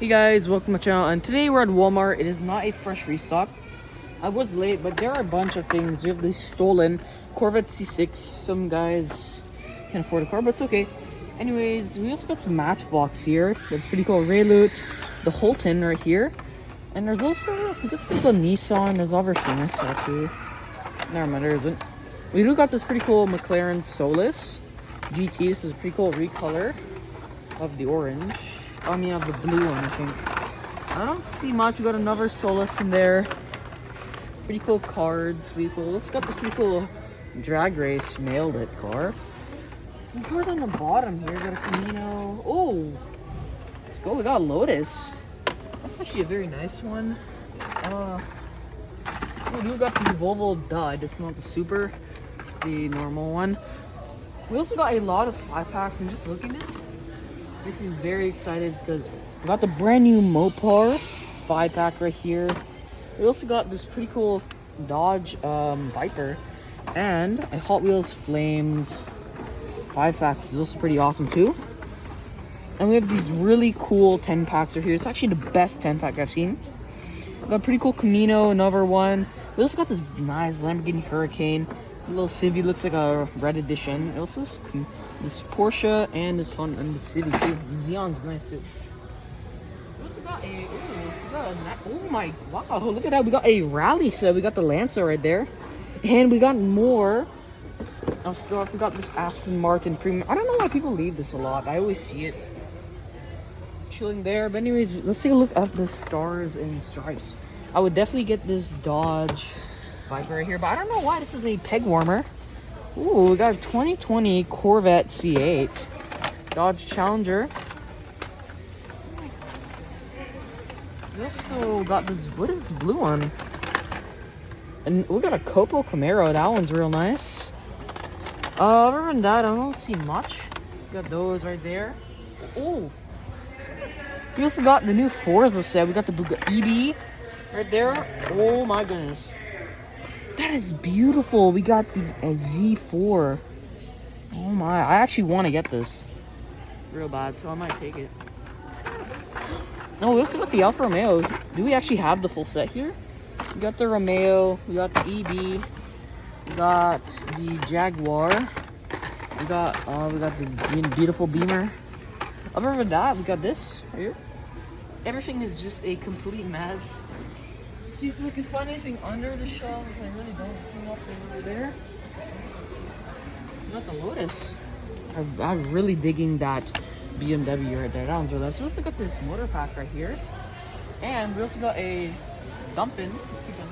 Hey guys, welcome to my channel, and today we're at Walmart. It is not a fresh restock. I was late, but there are a bunch of things. We have this stolen Corvette C6. Some guys can't afford a car, but it's okay. Anyways, we also got some Matchbox here. That's pretty cool. Rayloot, the Holton right here. And there's also, we got some cool Nissan. There's other things actually. Never mind, there isn't. We do got this pretty cool McLaren Solus GT. This is a pretty cool recolor of the orange. I mean, of the blue one, I think. I don't see much. We got another Solus in there. Pretty cool cards, vehicles. Let's got the pretty cool drag race mailed it car. Some cars on the bottom here. We got a Camino. Oh, let's go. We got a Lotus. That's actually a very nice one. We do got the Volvo Dud. It's not the Super. It's the normal one. We also got a lot of 5-packs, and just looking at this makes me very excited because we got the brand new Mopar 5-pack right here. We also got this pretty cool Dodge Viper and a Hot Wheels Flames 5-pack, which is also pretty awesome too. And we have these really cool 10-packs right here. It's actually the best 10-pack I've seen. We got a pretty cool Camino, another one. We also got this nice Lamborghini Hurricane. A little Civi, looks like a red edition. It also this Porsche and this Honda and the Civic too. The Xeon's nice too. We also got oh my wow! Look at that. We got a rally set. We got the Lancer right there, and we got more of stuff. We got this Aston Martin Premium. I don't know why people leave this a lot. I always see it chilling there. But anyways, let's take a look at the Stars and Stripes. I would definitely get this Dodge Viper right here, but I don't know why this is a peg warmer. Ooh, we got a 2020 Corvette C8, Dodge Challenger. We also got this, what is this blue one? And we got a Copo Camaro, that one's real nice. Other than that, I don't see much. We got those right there. Oh, we also got the new Forza set. We got the Bugatti EB right there. Oh my goodness. That is beautiful. We got the Z4. Oh my, I actually want to get this real bad, so I might take it. No, we also got the Alfa Romeo. Do we actually have the full set here? We got the Romeo, we got the EB, we got the Jaguar, we got the beautiful Beamer. Other than that, we got this right here. Everything is just a complete mess. See if we can find anything under the shelves. I really don't see nothing over there. We got the Lotus. I'm really digging that BMW right there. That one's really nice. We also got this motor pack right here. And we also got a Dumpin. Let's keep going.